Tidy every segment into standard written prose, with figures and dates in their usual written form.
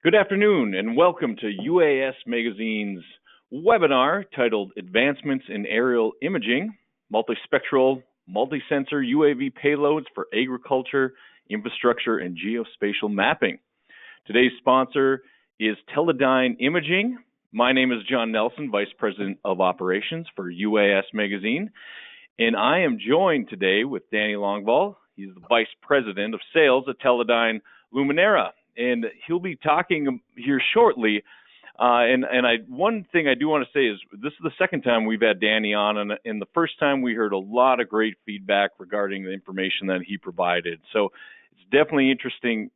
Good afternoon and welcome to UAS Magazine's webinar titled Advancements in Aerial Imaging Multispectral Multi-Sensor UAV Payloads for Agriculture, Infrastructure, and Geospatial Mapping. Today's sponsor is Teledyne Imaging. My name is John Nelson, Vice President of Operations for UAS Magazine, and I am joined today with Danny Longvall. He's the Vice President of Sales at Teledyne Luminera. And he'll be talking here shortly. One thing I do want to say is this is the second time we've had Danny on, and the first time we heard a lot of great feedback regarding the information that he provided. So it's definitely interesting.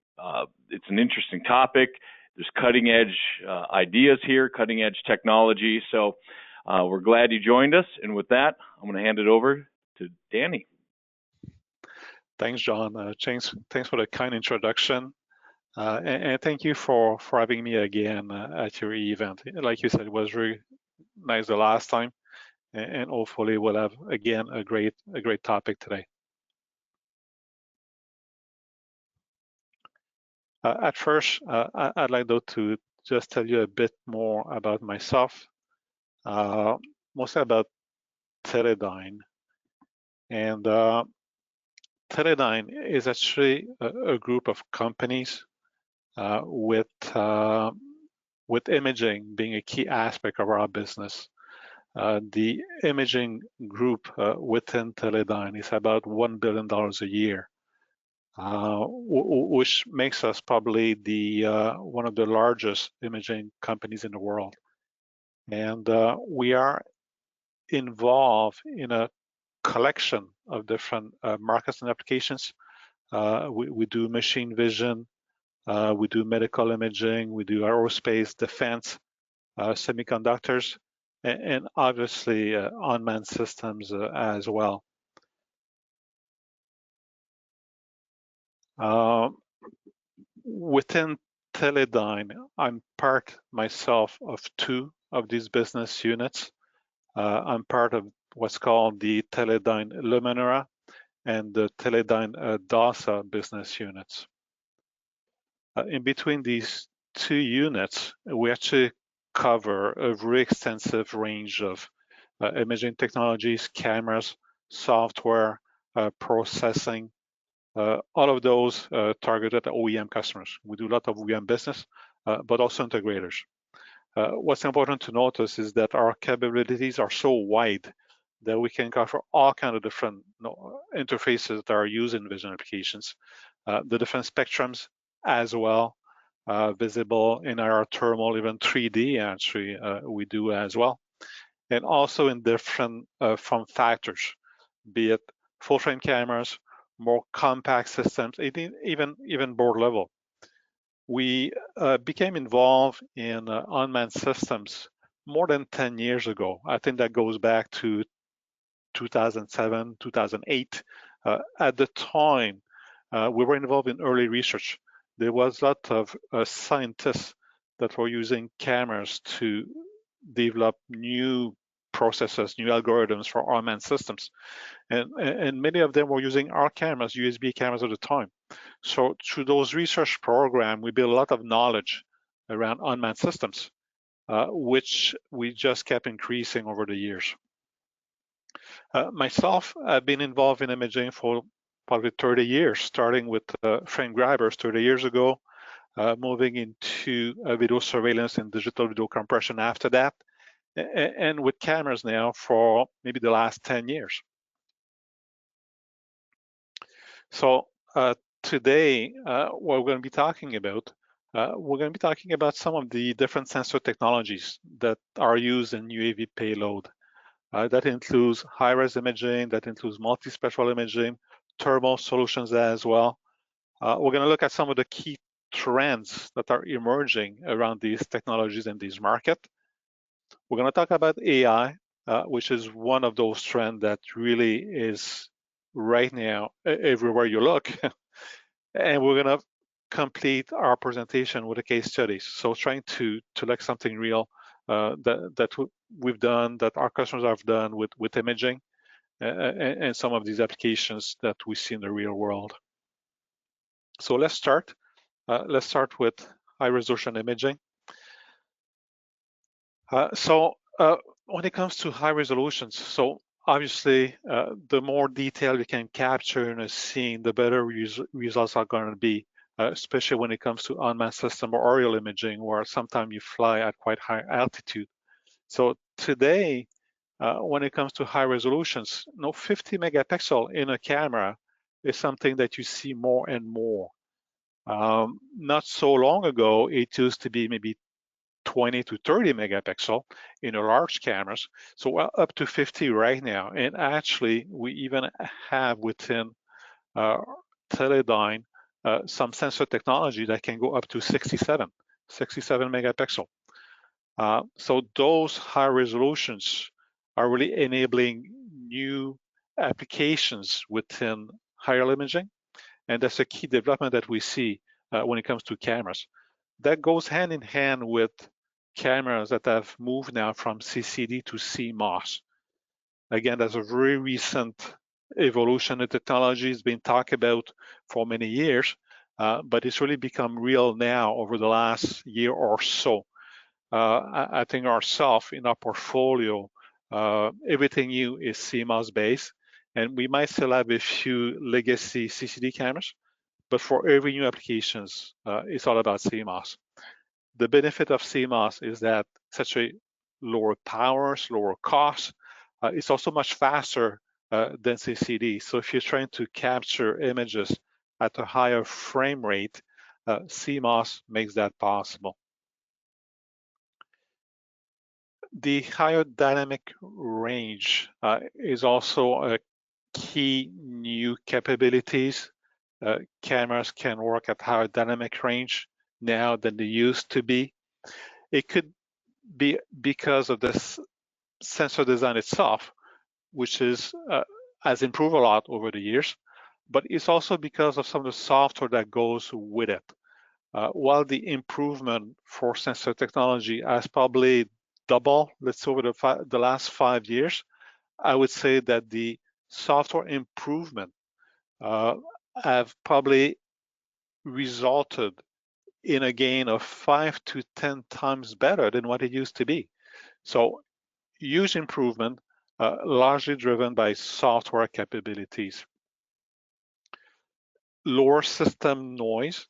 It's an interesting topic. There's cutting edge ideas here, cutting edge technology. So we're glad you joined us. And with that, I'm going to hand it over to Danny. Thanks, John. Thanks for the kind introduction. And thank you for having me again at your event. Like you said, it was really nice the last time, and hopefully we'll have again a great topic today. At first, I'd like though to just tell you a bit more about myself, mostly about Teledyne. And Teledyne is actually a group of companies with imaging being a key aspect of our business. The imaging group within Teledyne is about $1 billion a year, which makes us probably one of the largest imaging companies in the world. And we are involved in a collection of different markets and applications. We do machine vision, we do medical imaging, we do aerospace, defense, semiconductors, and obviously unmanned systems as well. Within Teledyne, I'm part myself of two of these business units. I'm part of what's called the Teledyne Luminera and the Teledyne DASA business units. In between these two units, we actually cover a very extensive range of imaging technologies, cameras, software, processing, all of those targeted at OEM customers. We do a lot of OEM business, but also integrators. What's important to notice is that our capabilities are so wide that we can cover all kinds of different interfaces that are used in vision applications, the different spectrums as well, visible in our thermal, even 3D actually we do as well, and also in different form factors, be it full frame cameras, more compact systems, even board level. We became involved in unmanned systems more than 10 years ago. I think that goes back to 2007, 2008. At the time, we were involved in early research. There was a lot of scientists that were using cameras to develop new processes, new algorithms for unmanned systems. And many of them were using our cameras, USB cameras at the time. So through those research programs, we built a lot of knowledge around unmanned systems, which we just kept increasing over the years. Myself, I've been involved in imaging for probably 30 years, starting with frame grabbers 30 years ago, moving into video surveillance and digital video compression after that, and with cameras now for maybe the last 10 years. So today, what we're going to be talking about, some of the different sensor technologies that are used in UAV payload. That includes high-res imaging, that includes multispectral imaging, thermal solutions as well. We're going to look at some of the key trends that are emerging around these technologies in this market. We're going to talk about AI, which is one of those trends that really is right now everywhere you look. And we're going to complete our presentation with a case study. So trying to like something real that we've done, that our customers have done with imaging, and some of these applications that we see in the real world. So let's start. Let's start with high resolution imaging. When it comes to high resolutions, so obviously the more detail you can capture in a scene, the better results are going to be, especially when it comes to unmanned system or aerial imaging, where sometimes you fly at quite high altitude. So today, when it comes to high resolutions, 50 megapixel in a camera is something that you see more and more. Not so long ago, it used to be maybe 20 to 30 megapixel in a large cameras, so up to 50 right now. And actually, we even have within Teledyne some sensor technology that can go up to 67 megapixel. So those high resolutions are really enabling new applications within higher imaging, and that's a key development that we see when it comes to cameras. That goes hand in hand with cameras that have moved now from CCD to CMOS. Again, that's a very recent evolution in technology. It's been talked about for many years, but it's really become real now over the last year or so. I think ourselves in our portfolio, everything new is CMOS based, and we might still have a few legacy CCD cameras, but for every new applications, it's all about CMOS. The benefit of CMOS is that it's actually lower powers, lower costs. It's also much faster than CCD. So if you're trying to capture images at a higher frame rate, CMOS makes that possible. The higher dynamic range is also a key new capabilities. Cameras can work at higher dynamic range now than they used to be. It could be because of this sensor design itself, which has improved a lot over the years, but it's also because of some of the software that goes with it. While the improvement for sensor technology has probably doubled, let's say over the last 5 years, I would say that the software improvement have probably resulted in a gain of 5 to 10 times better than what it used to be. So huge improvement, largely driven by software capabilities. Lower system noise.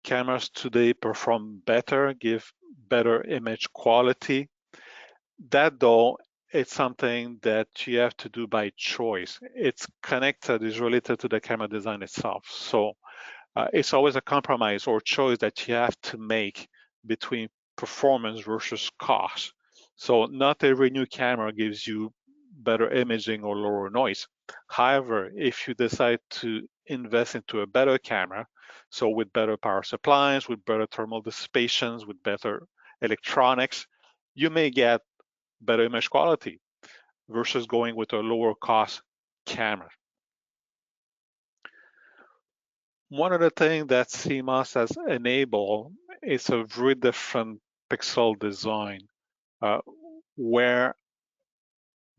Cameras today perform better, give better image quality. That though, it's something that you have to do by choice. It's connected, is related to the camera design itself. So it's always a compromise or choice that you have to make between performance versus cost. So not every new camera gives you better imaging or lower noise. However, if you decide to invest into a better camera, so with better power supplies, with better thermal dissipations, with better electronics, you may get better image quality versus going with a lower cost camera. One of the things that CMOS has enabled is a very different pixel design, where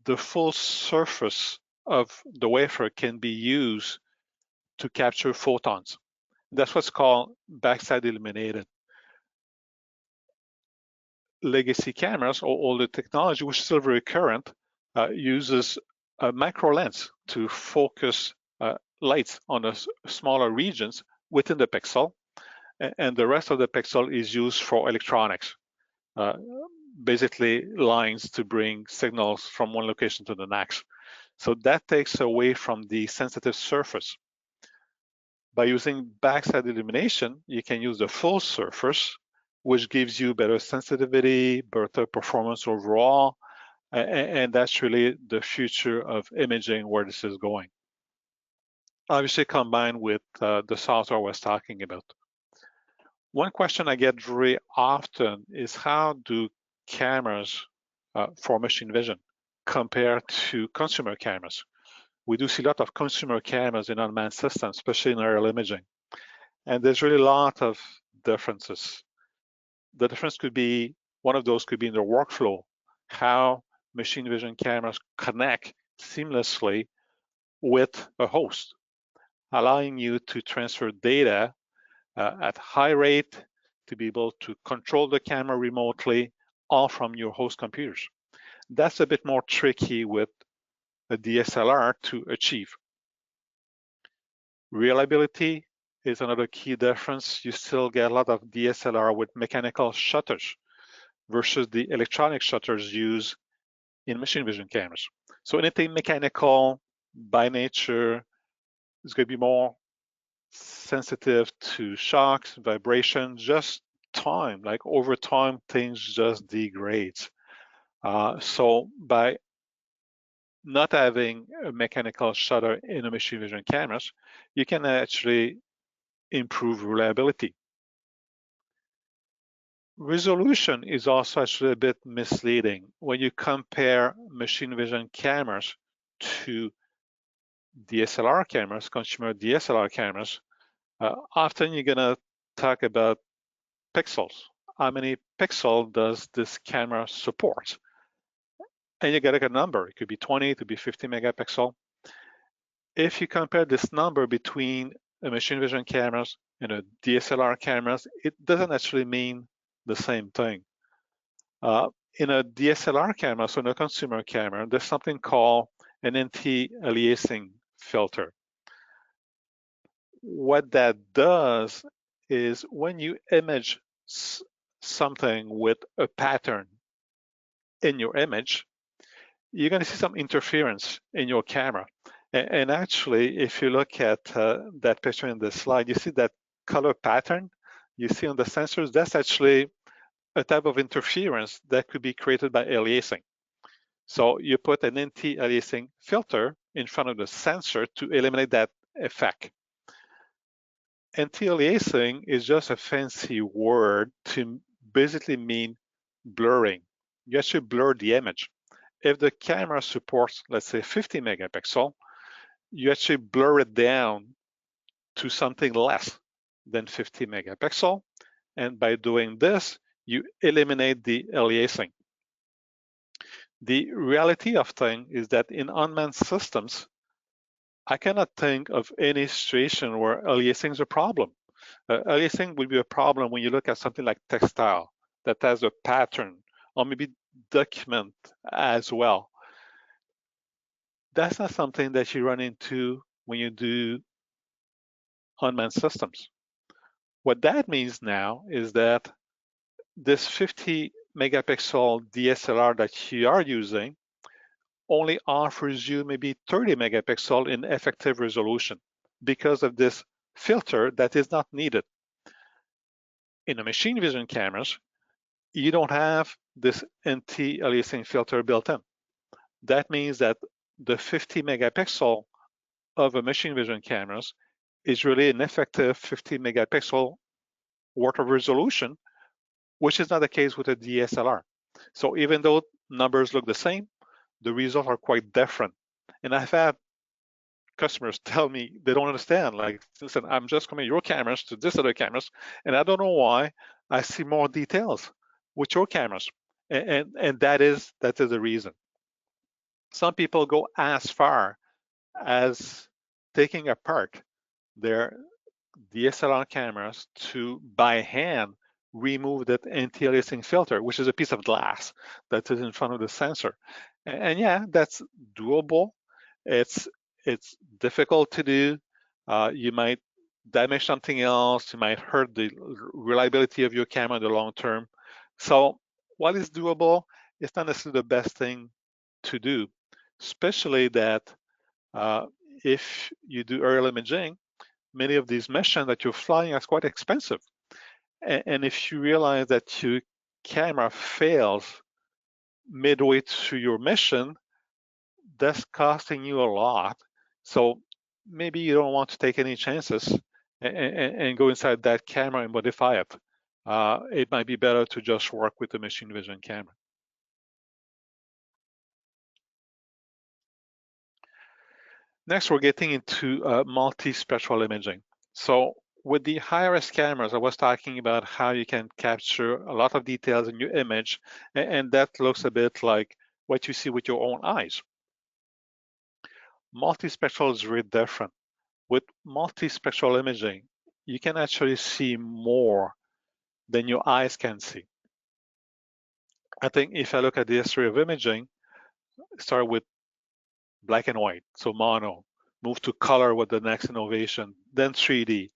the full surface of the wafer can be used to capture photons. That's what's called backside illuminated. Legacy cameras or older technology, which is still very current, uses a macro lens to focus lights on the smaller regions within the pixel, and the rest of the pixel is used for electronics, basically lines to bring signals from one location to the next. So that takes away from the sensitive surface. By using backside illumination, you can use the full surface, which gives you better sensitivity, better performance overall, and that's really the future of imaging where this is going. Obviously combined with the software I was talking about. One question I get very often is how do cameras for machine vision compare to consumer cameras? We do see a lot of consumer cameras in unmanned systems, especially in aerial imaging. And there's really a lot of differences. The difference could be, one of those could be in the workflow, how machine vision cameras connect seamlessly with a host, allowing you to transfer data at high rate to be able to control the camera remotely all from your host computers. That's a bit more tricky with a DSLR to achieve. Reliability is another key difference. You still get a lot of DSLR with mechanical shutters versus the electronic shutters used in machine vision cameras. So anything mechanical by nature is going to be more sensitive to shocks, vibration, just time. Like over time, things just degrade. So by not having a mechanical shutter in a machine vision cameras, you can actually improve reliability. Resolution is also actually a bit misleading. When you compare machine vision cameras to DSLR cameras, consumer DSLR cameras, often you're gonna talk about pixels. How many pixels does this camera support? And you get a number. It could be 20, it could be 50 megapixel. If you compare this number between a machine vision cameras and a DSLR cameras, it doesn't actually mean the same thing. In a DSLR camera, so in a consumer camera, there's something called an anti-aliasing filter. What that does is when you image something with a pattern in your image, you're going to see some interference in your camera. And actually, if you look at that picture in the slide, you see that color pattern you see on the sensors. That's actually a type of interference that could be created by aliasing. So you put an anti-aliasing filter in front of the sensor to eliminate that effect. Anti-aliasing is just a fancy word to basically mean blurring. You actually blur the image. If the camera supports, let's say 50 megapixel, you actually blur it down to something less than 50 megapixel. And by doing this, you eliminate the aliasing. The reality of things is that in unmanned systems, I cannot think of any situation where aliasing is a problem. Aliasing will be a problem when you look at something like textile that has a pattern, or maybe document as well. That's not something that you run into when you do unmanned systems. What that means now is that this 50 megapixel DSLR that you are using only offers you maybe 30 megapixel in effective resolution because of this filter that is not needed. In the machine vision cameras, you don't have this anti-aliasing filter built in. That means that the 50 megapixel of a machine vision cameras is really an effective 50 megapixel worth of resolution, which is not the case with a DSLR. So even though numbers look the same, the results are quite different. And I've had customers tell me they don't understand. Like, listen, I'm just comparing your cameras to this other cameras, and I don't know why I see more details with your cameras. And that is the reason. Some people go as far as taking apart their DSLR cameras to, by hand, remove that anti-aliasing filter, which is a piece of glass that is in front of the sensor. And yeah, that's doable. It's difficult to do. You might damage something else. You might hurt the reliability of your camera in the long term. So while it's doable, it's not necessarily the best thing to do, especially that if you do aerial imaging, many of these missions that you're flying are quite expensive. And if you realize that your camera fails midway through your mission, that's costing you a lot. So maybe you don't want to take any chances and go inside that camera and modify it. It might be better to just work with the machine vision camera. Next, we're getting into multispectral imaging. So with the high-res cameras, I was talking about how you can capture a lot of details in your image, and that looks a bit like what you see with your own eyes. Multispectral is very different. With multispectral imaging, you can actually see more than your eyes can see. I think if I look at the history of imaging, start with black and white, so mono, move to color with the next innovation, then 3D.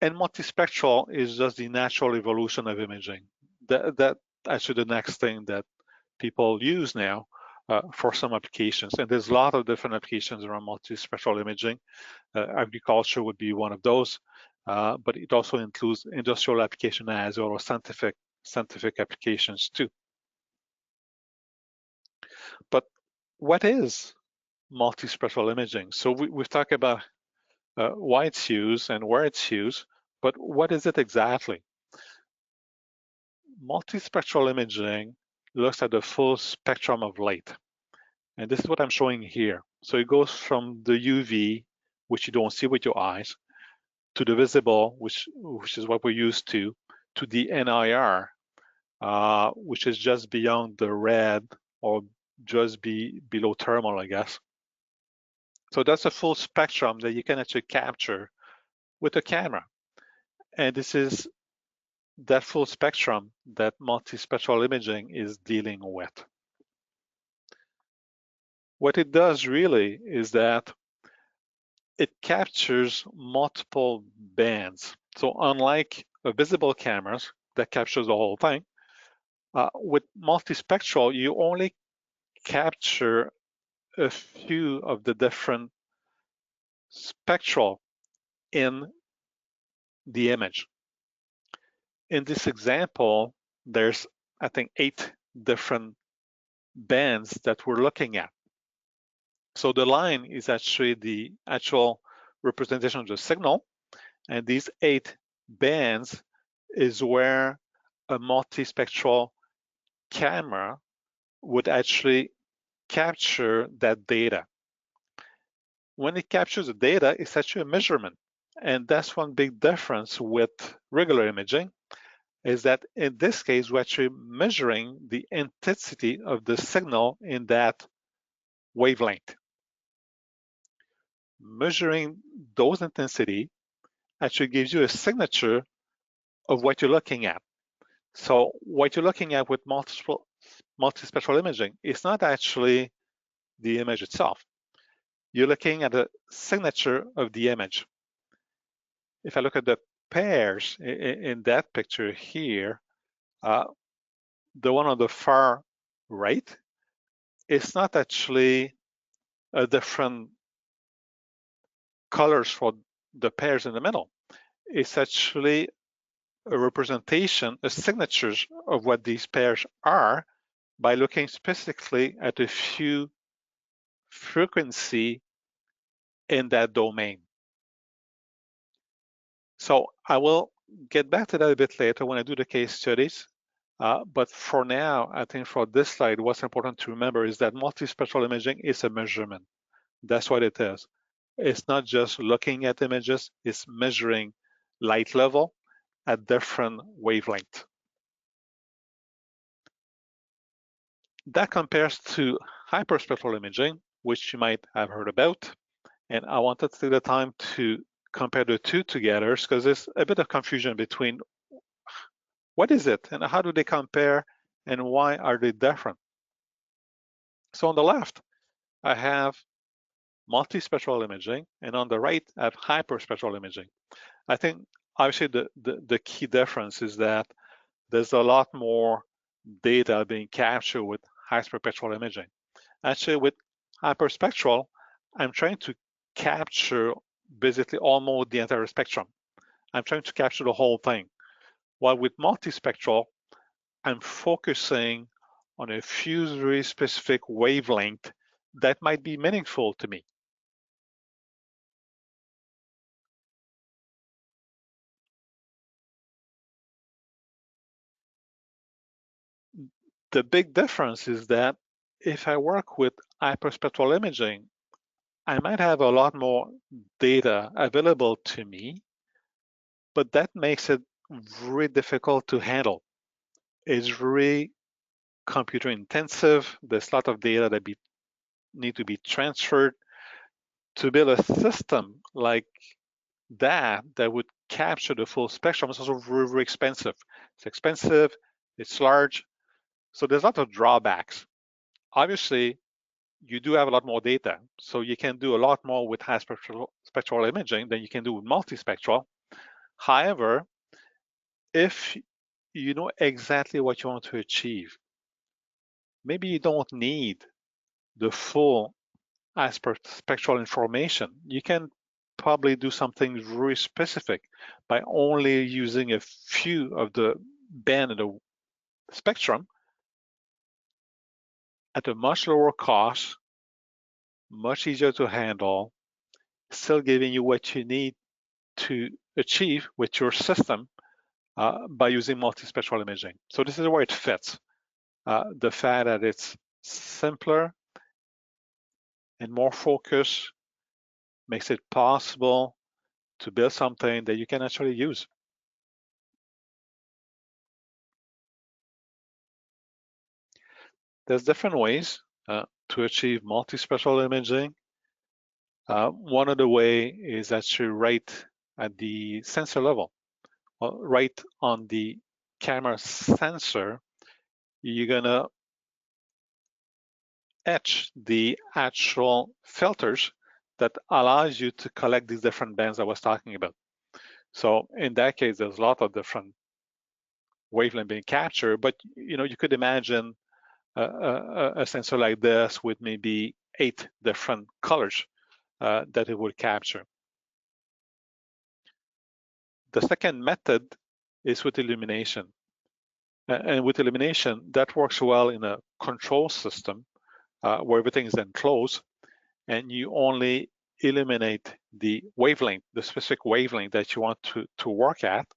And multispectral is just the natural evolution of imaging. That actually the next thing that people use now for some applications. And there's a lot of different applications around multispectral imaging. Agriculture would be one of those, but it also includes industrial application as well as scientific applications too. But what is multispectral imaging? So we've talked about why it's used and where it's used, but what is it exactly? Multispectral imaging looks at the full spectrum of light. And this is what I'm showing here. So it goes from the UV, which you don't see with your eyes, to the visible, which is what we're used to the NIR, which is just beyond the red or just below thermal, I guess. So that's a full spectrum that you can actually capture with a camera. And this is that full spectrum that multispectral imaging is dealing with. What it does really is that it captures multiple bands. So unlike visible cameras that captures the whole thing, with multispectral, you only capture a few of the different spectral in the image. In this example, there's, I think, 8 different bands that we're looking at. So the line is actually the actual representation of the signal, and these 8 bands is where a multispectral camera would actually capture that data. When it captures the data, it's actually a measurement. And that's one big difference with regular imaging, is that in this case, we're actually measuring the intensity of the signal in that wavelength. Measuring those intensity actually gives you a signature of what you're looking at. So what you're looking at with multispectral imaging is not actually the image itself. You're looking at a signature of the image. If I look at the pairs in that picture here, the one on the far right, it's not actually a different colors for the pairs in the middle. It's actually a representation, a signatures of what these pairs are by looking specifically at a few frequency in that domain. So I will get back to that a bit later when I do the case studies. But for now, I think for this slide, what's important to remember is that multispectral imaging is a measurement. That's what it is. It's not just looking at images, it's measuring light level at different wavelengths. That compares to hyperspectral imaging, which you might have heard about. And I wanted to take the time to compare the two together because there's a bit of confusion between what is it and how do they compare and why are they different. So on the left, I have multispectral imaging, and on the right, I have hyperspectral imaging. I think obviously the key difference is that there's a lot more data being captured with hyperspectral imaging. Actually, with hyperspectral, I'm trying to capture basically almost the entire spectrum. I'm trying to capture the whole thing. While with multispectral, I'm focusing on a few very specific wavelength that might be meaningful to me. The big difference is that if I work with hyperspectral imaging, I might have a lot more data available to me, but that makes it very difficult to handle. It's very computer intensive. There's a lot of data that need to be transferred. To build a system like that would capture the full spectrum. It's also very, very expensive. It's expensive, it's large, so there's a lot of drawbacks. Obviously, you do have a lot more data, so you can do a lot more with high spectral imaging than you can do with multispectral. However, if you know exactly what you want to achieve, maybe you don't need the full spectral information. You can probably do something very specific by only using a few of the band of the spectrum at a much lower cost, much easier to handle, still giving you what you need to achieve with your system by using multispectral imaging. So this is where it fits. The fact that it's simpler and more focused makes it possible to build something that you can actually use. There's different ways to achieve multispectral imaging. One of the way is actually right at the sensor level. Right on the camera sensor, you're gonna etch the actual filters that allows you to collect these different bands I was talking about. So in that case, there's a lot of different wavelength being captured, but you know, you could imagine a sensor like this with maybe 8 different colors that it would capture. The second method is with illumination. And with illumination, that works well in a control system where everything is enclosed, and you only illuminate the wavelength, the specific wavelength that you want to work at,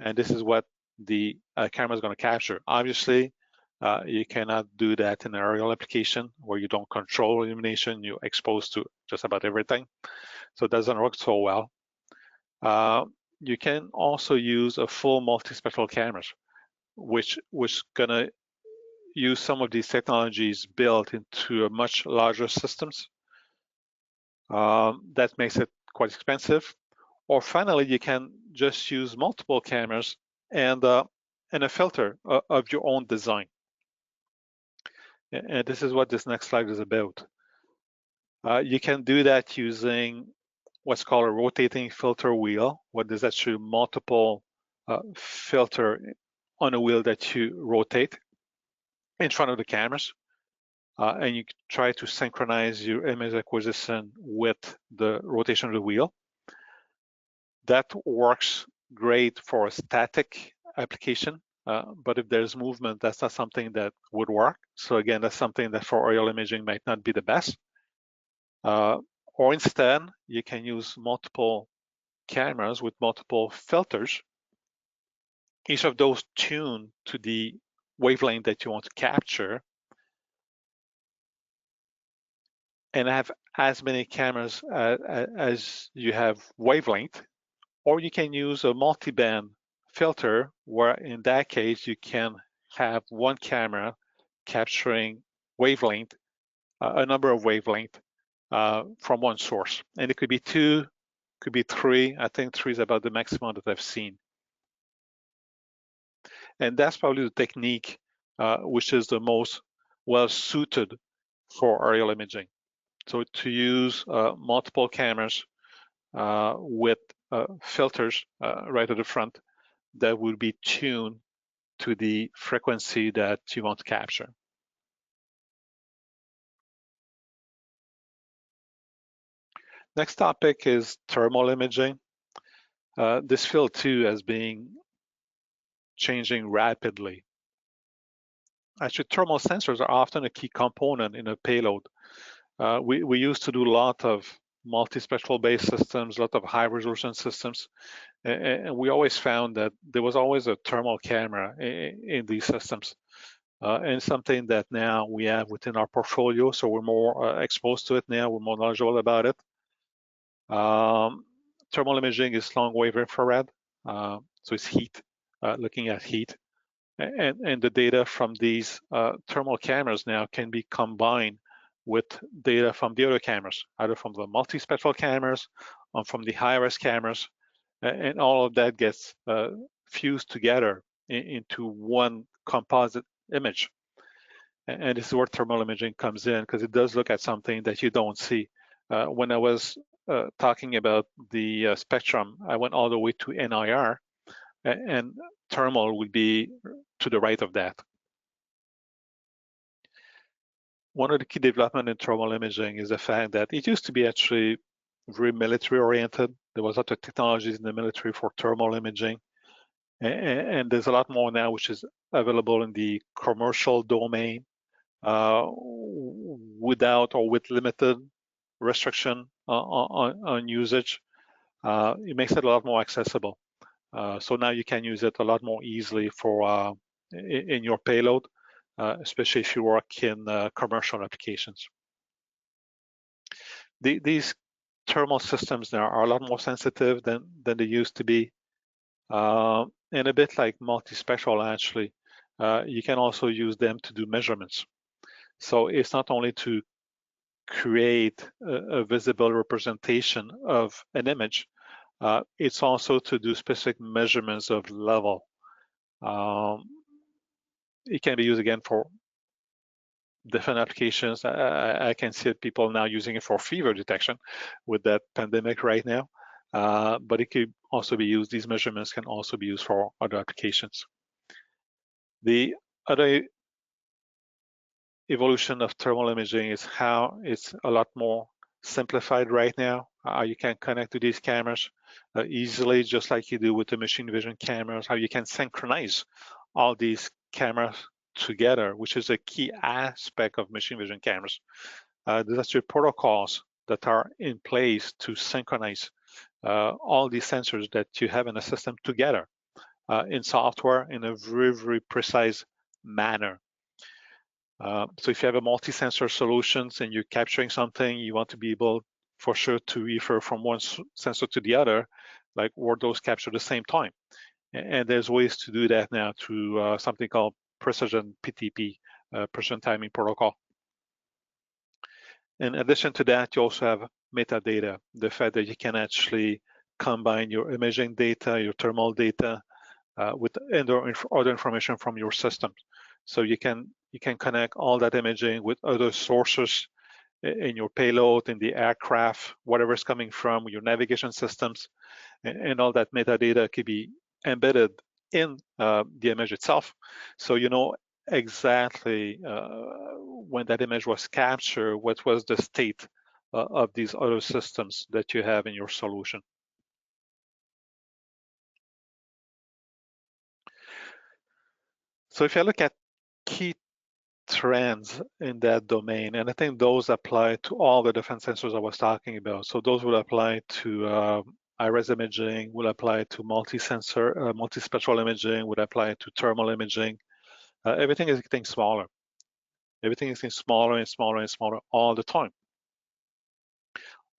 and this is what the camera is going to capture. Obviously, you cannot do that in an aerial application where you don't control illumination, you're exposed to just about everything, so it doesn't work so well. You can also use a full multispectral cameras, which gonna use some of these technologies built into a much larger systems. That makes it quite expensive. Or finally, you can just use multiple cameras and a filter of your own design. And this is what this next slide is about. You can do that using what's called a rotating filter wheel, what is actually multiple filter on a wheel that you rotate in front of the cameras. And you try to synchronize your image acquisition with the rotation of the wheel. That works great for a static application, but if there's movement, that's not something that would work. So again, that's something that for aerial imaging might not be the best. Or instead, you can use multiple cameras with multiple filters, each of those tuned to the wavelength that you want to capture, and have as many cameras as you have wavelength. Or you can use a multi-band filter, where in that case you can have one camera capturing wavelength, a number of wavelength from one source. And it could be 2, could be 3. I think 3 is about the maximum that I've seen. And that's probably the technique which is the most well suited for aerial imaging. So to use multiple cameras with filters right at the front that will be tuned to the frequency that you want to capture. Next topic is thermal imaging. This field too has been changing rapidly. Actually, thermal sensors are often a key component in a payload. We used to do a lot of multispectral based systems, a lot of high resolution systems, and we always found that there was always a thermal camera in these systems, and something that now we have within our portfolio, so we're more exposed to it now, we're more knowledgeable about it. Thermal imaging is long wave infrared, so it's heat, looking at heat, and the data from these thermal cameras now can be combined with data from the other cameras, either from the multispectral cameras or from the high-res cameras, and all of that gets fused together into one composite image. And this is where thermal imaging comes in, because it does look at something that you don't see. When I was talking about the spectrum, I went all the way to NIR, and thermal would be to the right of that. One of the key developments in thermal imaging is the fact that it used to be actually very military oriented. There was a lot of technologies in the military for thermal imaging, and there's a lot more now which is available in the commercial domain without or with limited restriction on usage. It makes it a lot more accessible. So now you can use it a lot more easily for in your payload, especially if you work in commercial applications. These thermal systems now are a lot more sensitive than they used to be, and a bit like multispectral actually. You can also use them to do measurements. So it's not only to create a visible representation of an image, it's also to do specific measurements of level. It can be used again for different applications. I can see people now using it for fever detection with that pandemic right now, but it could also be used, these measurements can also be used for other applications. The other evolution of thermal imaging is how it's a lot more simplified right now. You can connect to these cameras easily, just like you do with the machine vision cameras, how you can synchronize all these cameras together, which is a key aspect of machine vision cameras. There's actually protocols that are in place to synchronize all these sensors that you have in a system together in software in a very, very precise manner. So if you have a multi-sensor solutions and you're capturing something, you want to be able for sure to refer from one sensor to the other, like were those captured at the same time. And there's ways to do that now through something called precision PTP, precision timing protocol. In addition to that, you also have metadata, the fact that you can actually combine your imaging data, your thermal data, with other information from your system. So you can connect all that imaging with other sources in your payload, in the aircraft, whatever is coming from your navigation systems, and all that metadata could be embedded in the image itself. So you know exactly when that image was captured, what was the state of these other systems that you have in your solution. So if you look at key trends in that domain, and I think those apply to all the different sensors I was talking about. So those will apply to iris imaging, will apply to multi-sensor, multispectral imaging, would apply to thermal imaging. Everything is getting smaller. Everything is getting smaller and smaller and smaller all the time.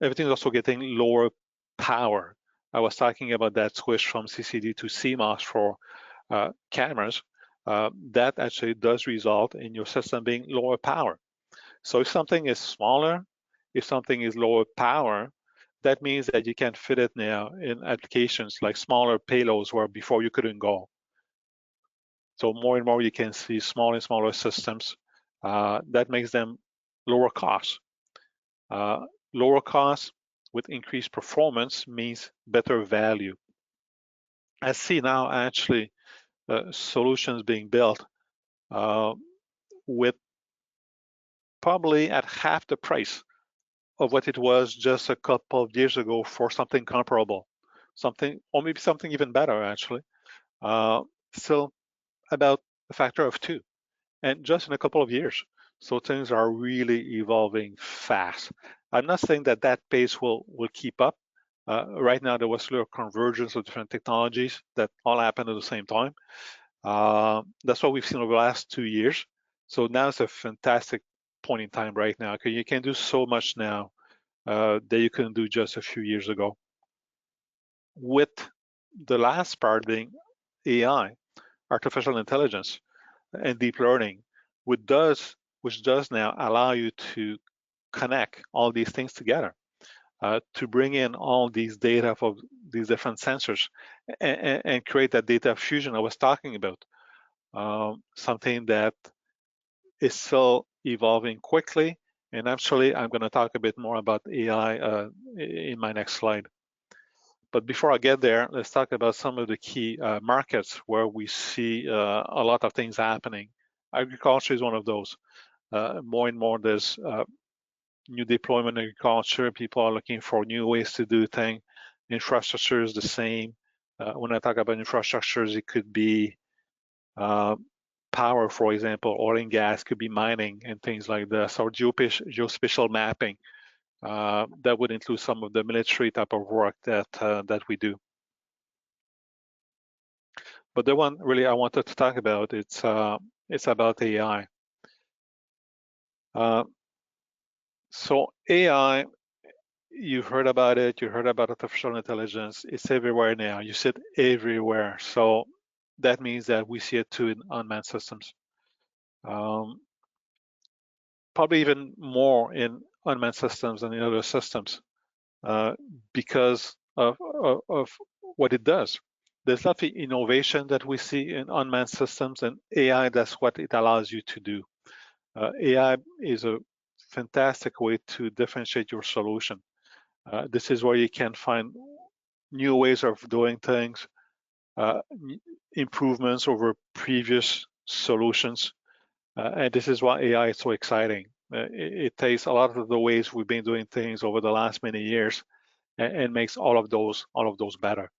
Everything is also getting lower power. I was talking about that switch from CCD to CMOS for cameras. That actually does result in your system being lower power. So if something is smaller, if something is lower power, that means that you can fit it now in applications like smaller payloads where before you couldn't go. So more and more you can see smaller and smaller systems. That makes them lower cost. Lower cost with increased performance means better value. I see now actually solutions being built with probably at half the price of what it was just a couple of years ago for something comparable, something, or maybe something even better actually. Still about a factor of 2, and just in a couple of years. So things are really evolving fast. I'm not saying that that pace will keep up. Right now, there was a convergence of different technologies that all happened at the same time. That's what we've seen over the last 2 years. So now it's a fantastic point in time right now, because you can do so much now that you couldn't do just a few years ago. With the last part being AI, artificial intelligence, and deep learning, which does now allow you to connect all these things together. to bring in all these data for these different sensors and create that data fusion I was talking about. Something that is still evolving quickly. And actually, I'm going to talk a bit more about AI in my next slide. But before I get there, let's talk about some of the key markets where we see a lot of things happening. Agriculture is one of those. More and more, there's new deployment in agriculture. People are looking for new ways to do things. Infrastructure is the same. When I talk about infrastructures, it could be power, for example, oil and gas, could be mining and things like this, or geospatial mapping. That would include some of the military type of work that we do. But the one really I wanted to talk about, it's about AI. So AI, you've heard about it, you heard about artificial intelligence, it's everywhere now. You see it everywhere. So that means that we see it too in unmanned systems. Probably even more in unmanned systems than in other systems because of what it does. There's a lot of innovation that we see in unmanned systems, and AI, that's what it allows you to do. AI is a fantastic way to differentiate your solution. This is where you can find new ways of doing things, improvements over previous solutions. And this is why AI is so exciting. It takes a lot of the ways we've been doing things over the last many years and makes all of those better.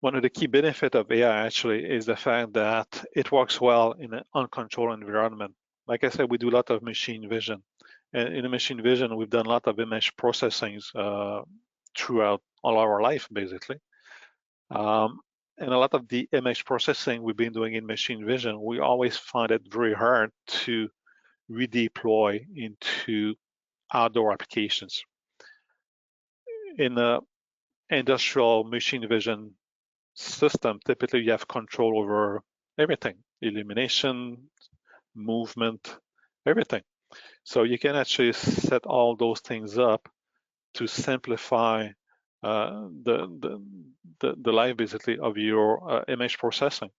One of the key benefits of AI actually is the fact that it works well in an uncontrolled environment. Like I said, we do a lot of machine vision. And in machine vision, we've done a lot of image processing throughout all our life, basically. And a lot of the image processing we've been doing in machine vision, we always find it very hard to redeploy into outdoor applications. In the industrial machine vision system, typically you have control over everything, illumination, movement, everything. So you can actually set all those things up to simplify the life basically of your image processing.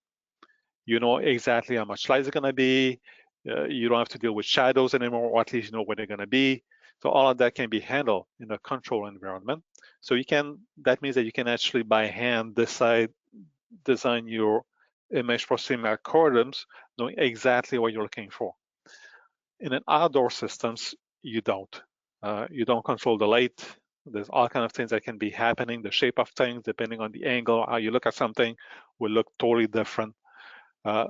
You know exactly how much light is going to be. You don't have to deal with shadows anymore, or at least you know where they're going to be. So all of that can be handled in a control environment. So you can, that means that you can actually by hand design your image processing algorithms, knowing exactly what you're looking for. In an outdoor systems, you don't. You don't control the light. There's all kinds of things that can be happening. The shape of things, depending on the angle, how you look at something, will look totally different.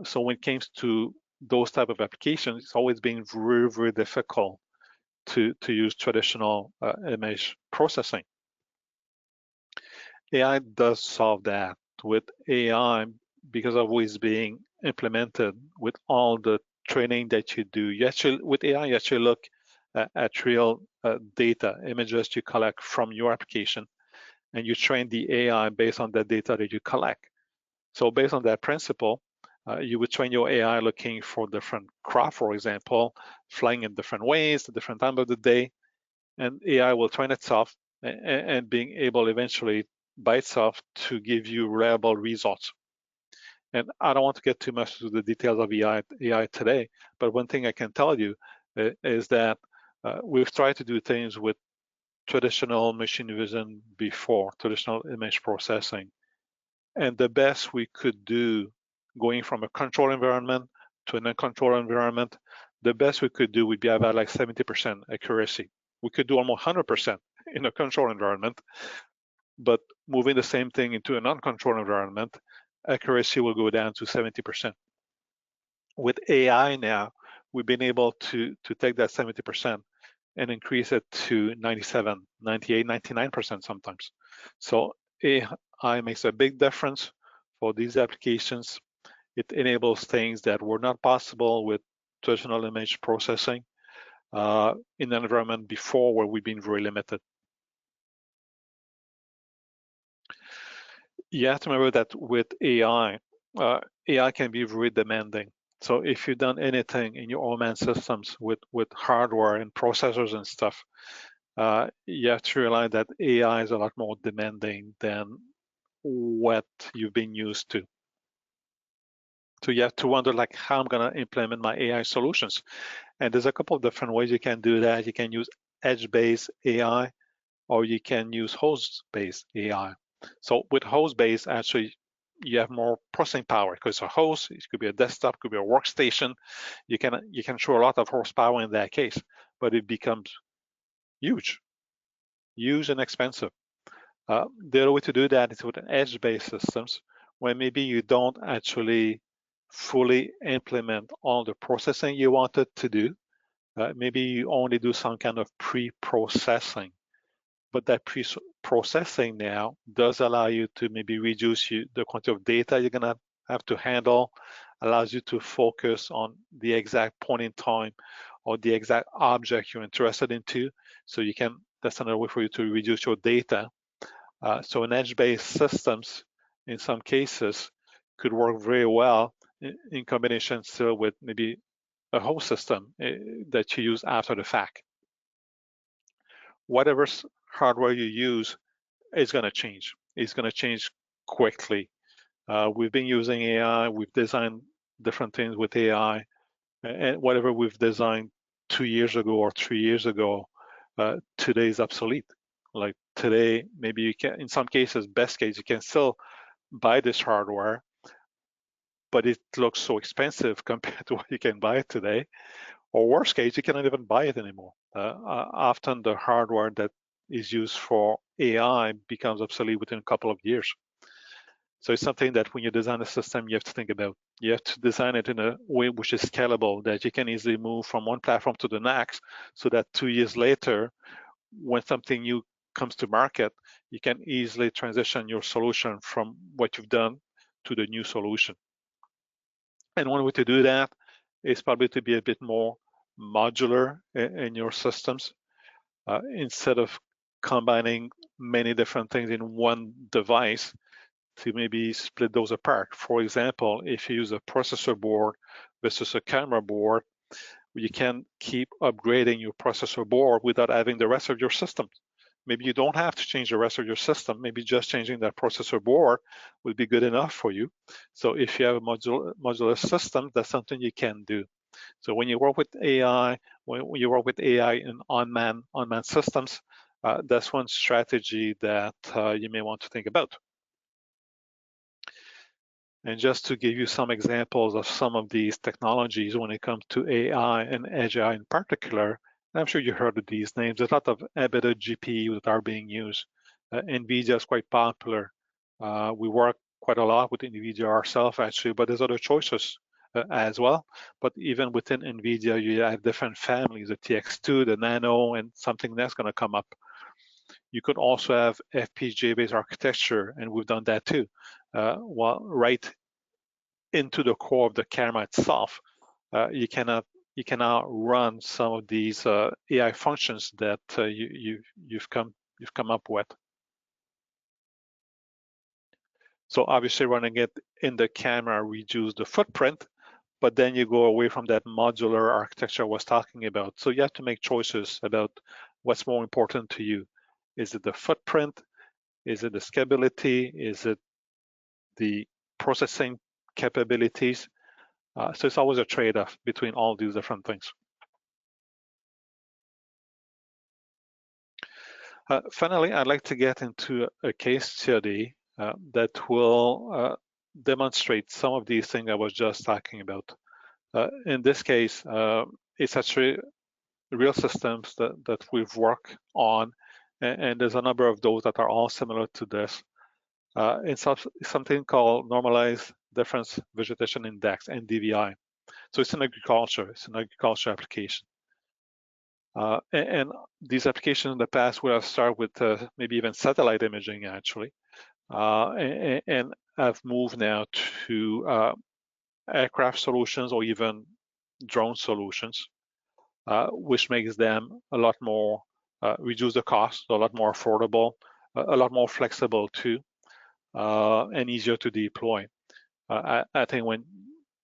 So when it comes to those type of applications, it's always been very, very difficult to use traditional image processing. AI does solve that. With AI, because of always being implemented with all the training that you do, you actually, with AI, you actually look at real data, images you collect from your application, and you train the AI based on that data that you collect. So based on that principle, you would train your AI looking for different crop, for example, flying in different ways, at different time of the day, and AI will train itself and being able eventually by itself to give you reliable results. And I don't want to get too much into the details of AI today, but one thing I can tell you is that we've tried to do things with traditional machine vision before, traditional image processing. And the best we could do going from a control environment to an uncontrolled environment, the best we could do would be about like 70% accuracy. We could do almost 100% in a control environment, but moving the same thing into an uncontrolled environment, accuracy will go down to 70%. With AI now, we've been able to take that 70% and increase it to 97, 98, 99% sometimes. So AI makes a big difference for these applications. It enables things that were not possible with traditional image processing in an environment before where we've been very limited. You have to remember that with AI, AI can be very demanding. So if you've done anything in your unmanned systems with hardware and processors and stuff, you have to realize that AI is a lot more demanding than what you've been used to. So you have to wonder, like, how I'm going to implement my AI solutions. And there's a couple of different ways you can do that. You can use edge-based AI, or you can use host-based AI. So with host-based, actually, you have more processing power because a host, it could be a desktop, could be a workstation. You can show a lot of horsepower in that case, but it becomes huge and expensive. The other way to do that is with edge-based systems, where maybe you don't actually fully implement all the processing you wanted to do. Maybe you only do some kind of pre-processing, but that pre-processing now does allow you to maybe reduce the quantity of data you're gonna have to handle, allows you to focus on the exact point in time or the exact object you're interested into. So that's another way for you to reduce your data. So in edge-based systems, in some cases, could work very well in combination still with maybe a host system that you use after the fact. Whatever hardware you use is going to change. It's going to change quickly. We've been using AI. We've designed different things with AI, and whatever we've designed 2 years ago or 3 years ago, today is obsolete. Like today, maybe you can, in some cases, best case, you can still buy this hardware, but it looks so expensive compared to what you can buy today. Or worst case, you cannot even buy it anymore. Often the hardware that is used for AI becomes obsolete within a couple of years. So it's something that when you design a system, you have to think about. You have to design it in a way which is scalable, that you can easily move from one platform to the next, so that 2 years later, when something new comes to market, you can easily transition your solution from what you've done to the new solution. And one way to do that is probably to be a bit more modular in your systems. Instead of combining many different things in one device, to maybe split those apart. For example, if you use a processor board versus a camera board, you can keep upgrading your processor board without having the rest of your system. Maybe you don't have to change the rest of your system. Maybe just changing that processor board will be good enough for you. So if you have a modular system, that's something you can do. So when you work with AI, when you work with AI in unmanned systems, that's one strategy that you may want to think about. And just to give you some examples of some of these technologies when it comes to AI and edge AI in particular, I'm sure you heard of these names. There's a lot of embedded GPUs that are being used. NVIDIA is quite popular. We work quite a lot with NVIDIA ourselves, actually, but there's other choices as well. But even within NVIDIA, you have different families, the TX2, the Nano, and something that's going to come up. You could also have FPGA-based architecture, and we've done that too. Right into the core of the camera itself, you cannot run some of these AI functions that you've come up with. So obviously, running it in the camera reduces the footprint, but then you go away from that modular architecture I was talking about. So you have to make choices about what's more important to you. Is it the footprint? Is it the scalability? Is it the processing capabilities? So it's always a trade-off between all these different things. Finally, I'd like to get into a case study that will demonstrate some of these things I was just talking about. In this case, it's actually real systems that we've worked on, and there's a number of those that are all similar to this. It's something called Normalized Difference Vegetation Index, NDVI. So it's an agriculture application. And these applications in the past would have started with maybe even satellite imaging, actually, and have moved now to aircraft solutions or even drone solutions, which makes them a lot more, reduce the cost, a lot more affordable, a lot more flexible too, and easier to deploy. I think when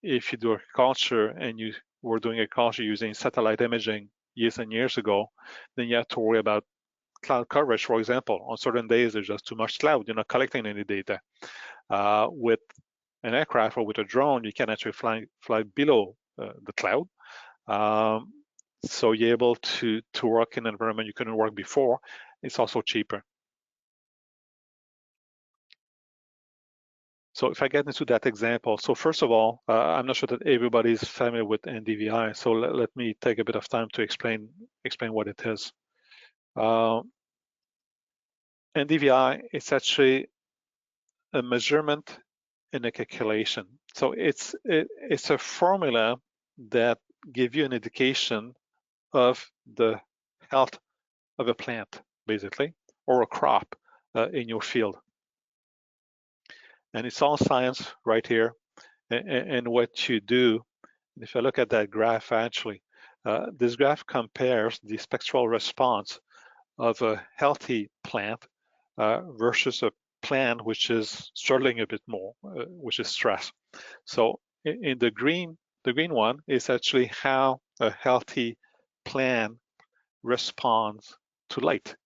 if you do agriculture and you were doing agriculture using satellite imaging years and years ago, then you have to worry about cloud coverage, for example. On certain days, there's just too much cloud. You're not collecting any data. With an aircraft or with a drone, you can actually fly below the cloud. So you're able to work in an environment you couldn't work before. It's also cheaper. So if I get into that example, so first of all, I'm not sure that everybody's familiar with NDVI, so let me take a bit of time to explain what it is. NDVI is actually a measurement and a calculation. So it's a formula that gives you an indication of the health of a plant, basically, or a crop in your field. And it's all science right here. And what you do, if I look at that graph, actually, this graph compares the spectral response of a healthy plant versus a plant which is struggling a bit more, which is stress. So in the green one is actually how a healthy plant responds to light.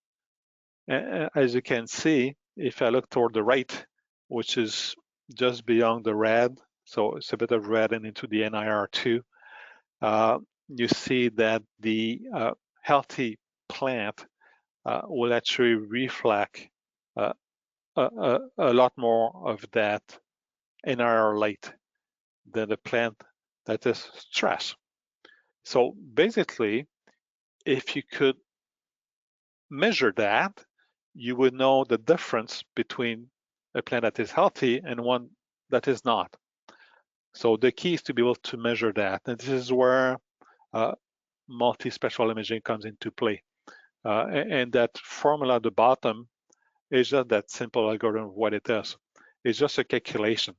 As you can see, if I look toward the right, which is just beyond the red, so it's a bit of red and into the NIR2, you see that the healthy plant will actually reflect a lot more of that NIR light than the plant that is stressed. So basically, if you could measure that, you would know the difference between a plant that is healthy and one that is not. So the key is to be able to measure that. And this is where multispectral imaging comes into play. And that formula at the bottom is just that simple algorithm of what it is. It's just a calculation.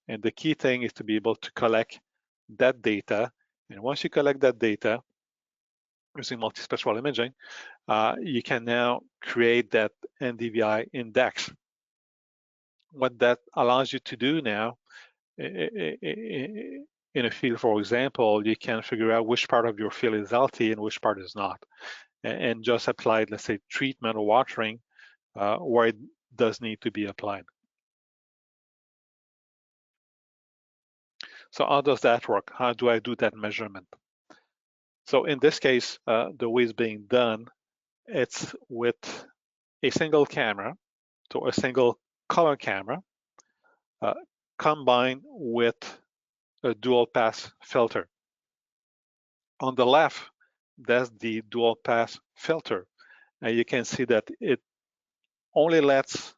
And the key thing is to be able to collect that data. And once you collect that data using multispectral imaging, you can now create that NDVI index. What that allows you to do now in a field, for example, you can figure out which part of your field is healthy and which part is not, and just apply, let's say, treatment or watering where it does need to be applied. So how does that work? How do I do that measurement? So in this case, the way it's being done, it's with a single camera, so a single color camera, combined with a dual pass filter. On the left, that's the dual pass filter. And you can see that it only lets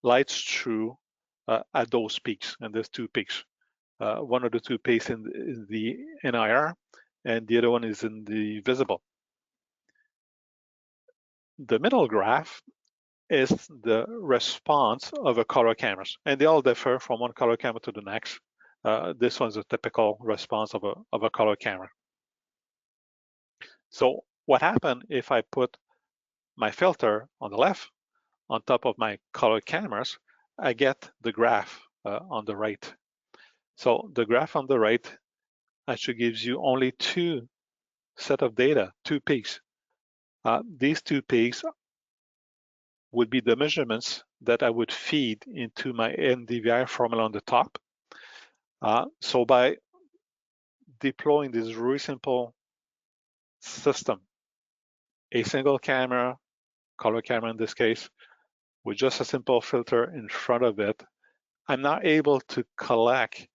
lights through at those peaks, and there's two peaks. One of the two peaks in the NIR, and the other one is in the visible. The middle graph is the response of a color cameras, and they all differ from one color camera to the next. This one's a typical response of a color camera. So what happened if I put my filter on the left on top of my color cameras, I get the graph on the right. So the graph on the right actually gives you only two set of data, two peaks. These two peaks would be the measurements that I would feed into my NDVI formula on the top. So by deploying this really simple system, a single camera, color camera in this case, with just a simple filter in front of it, I'm now able to collect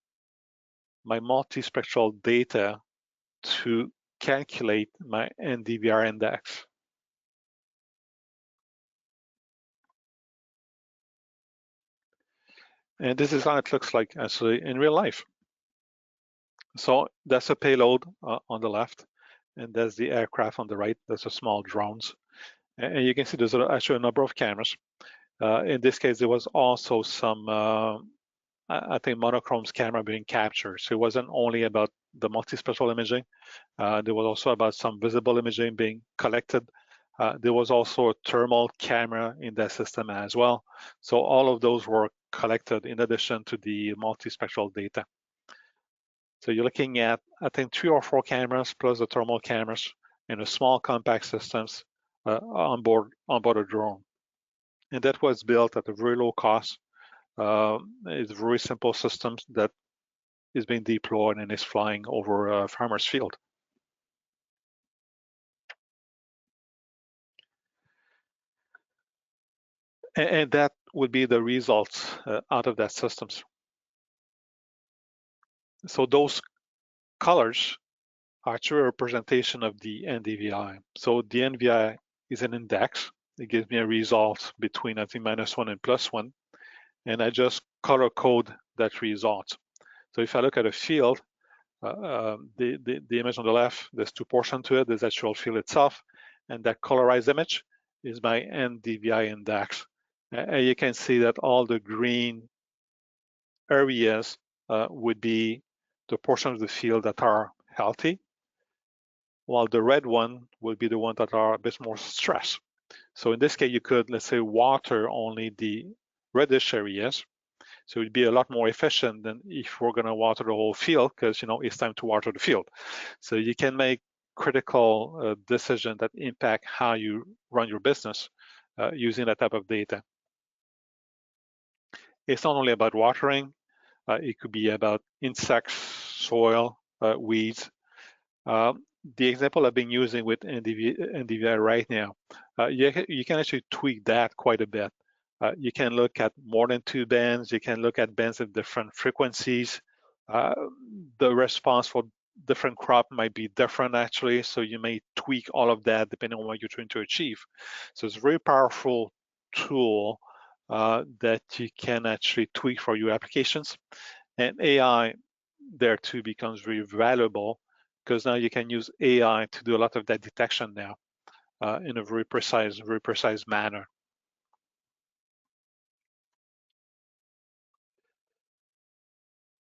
my multispectral data to calculate my NDVR index. And this is how it looks like actually in real life. So that's a payload on the left, and that's the aircraft on the right. That's a small drones. And you can see there's actually a number of cameras. In this case, there was also some, I think, monochrome's camera being captured. So it wasn't only about the multispectral imaging. There was also about some visible imaging being collected. There was also a thermal camera in that system as well. So all of those were collected in addition to the multispectral data. So you're looking at, I think, 3 or 4 cameras plus the thermal cameras and a small compact systems on board a drone. And that was built at a very low cost. It's a very simple system that is being deployed and is flying over a farmer's field. And that would be the results out of that systems. So those colors are actually a representation of the NDVI. So the NDVI is an index. It gives me a result between, I think, -1 and +1. And I just color code that result. So if I look at a field, the image on the left, there's 2 portions to it. There's the actual field itself, and that colorized image is my NDVI index. And you can see that all the green areas would be the portions of the field that are healthy, while the red one will be the ones that are a bit more stressed. So in this case, you could, let's say, water only the reddish areas. So it'd be a lot more efficient than if we're gonna water the whole field, because it's time to water the field. So you can make critical decisions that impact how you run your business using that type of data. It's not only about watering, it could be about insects, soil, weeds. The example I've been using with NDVI right now, you can actually tweak that quite a bit. You can look at more than 2 bands. You can look at bands of different frequencies. The response for different crop might be different actually, so you may tweak all of that depending on what you're trying to achieve. So it's a very powerful tool that you can actually tweak for your applications. And AI there too becomes very valuable, because now you can use AI to do a lot of that detection now in a very precise manner.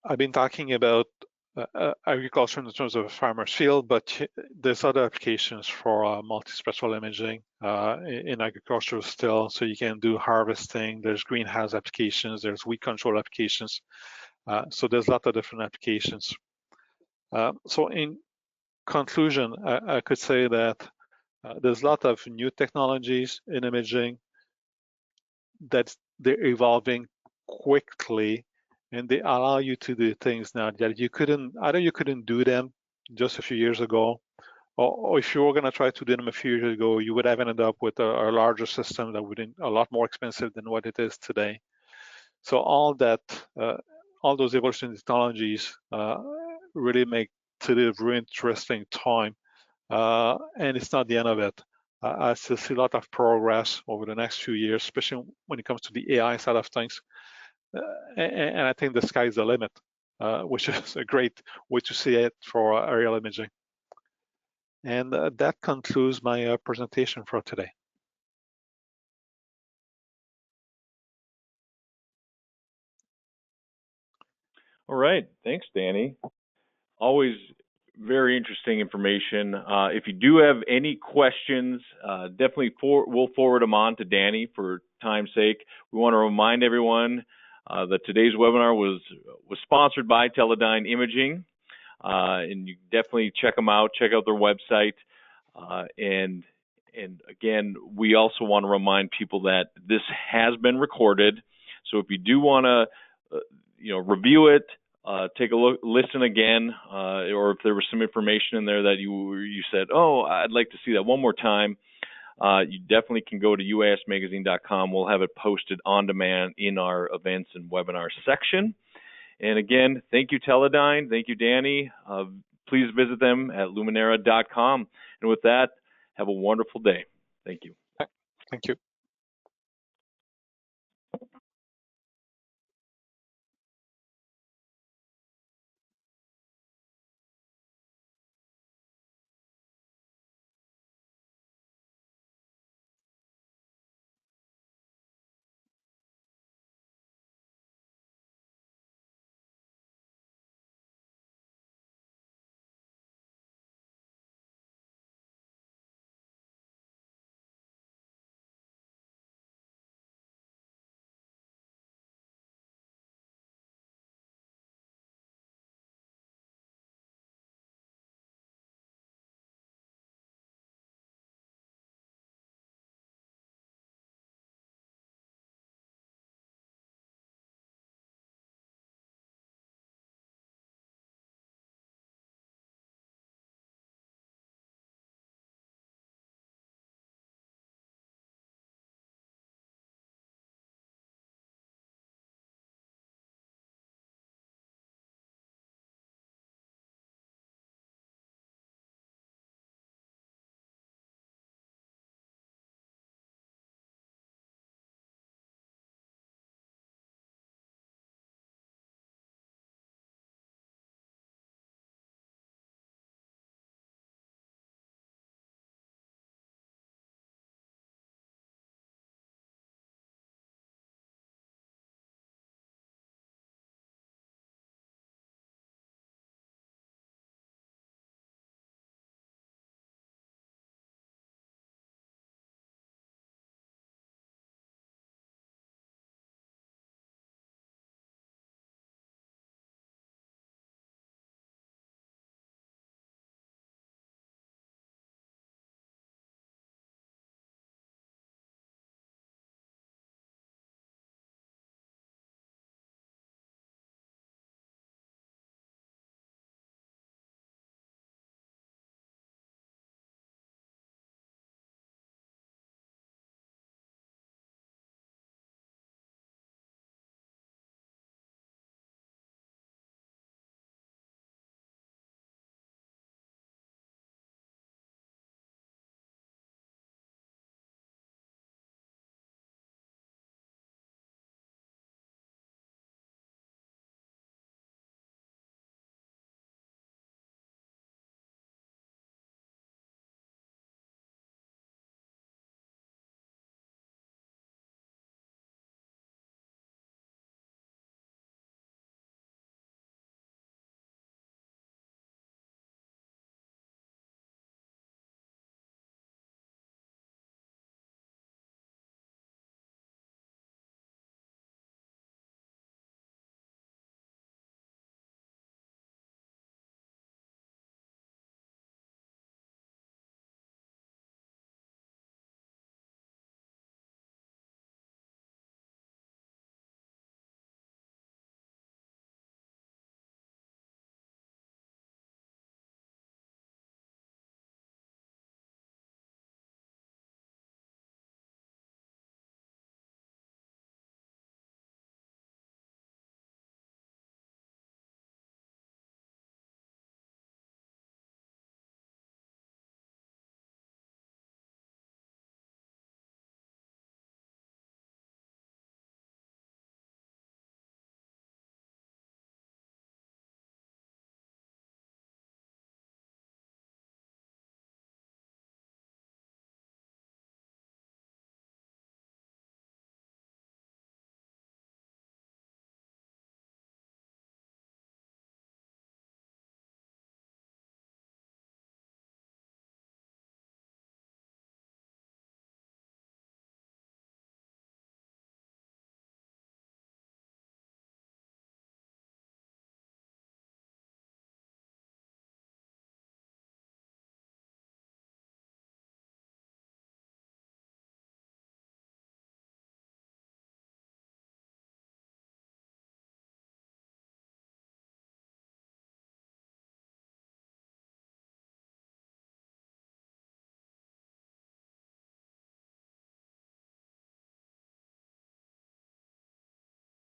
I've been talking about agriculture in terms of a farmer's field, but there's other applications for multispectral imaging in agriculture still. So you can do harvesting, there's greenhouse applications, there's weed control applications. So there's a lot of different applications. So in conclusion, I could say that there's a lot of new technologies in imaging that they're evolving quickly, and they allow you to do things now that you couldn't do them just a few years ago, or if you were going to try to do them a few years ago, you would have ended up with a larger system that would be a lot more expensive than what it is today. So all those evolution technologies really make today a very interesting time, and it's not the end of it. I still see a lot of progress over the next few years, especially when it comes to the AI side of things. And I think the sky's the limit, which is a great way to see it for aerial imaging. And that concludes my presentation for today. All right, thanks, Danny. Always very interesting information. If you do have any questions, definitely we'll forward them on to Danny for time's sake. We want to remind everyone that today's webinar was sponsored by Teledyne Imaging, and you definitely check them out. Check out their website, and again, we also want to remind people that this has been recorded. So if you do want to, review it, take a look, listen again, or if there was some information in there that you said, oh, I'd like to see that one more time, you definitely can go to uasmagazine.com. We'll have it posted on demand in our events and webinar section. And again, thank you, Teledyne. Thank you, Danny. Please visit them at luminera.com. And with that, have a wonderful day. Thank you. Thank you.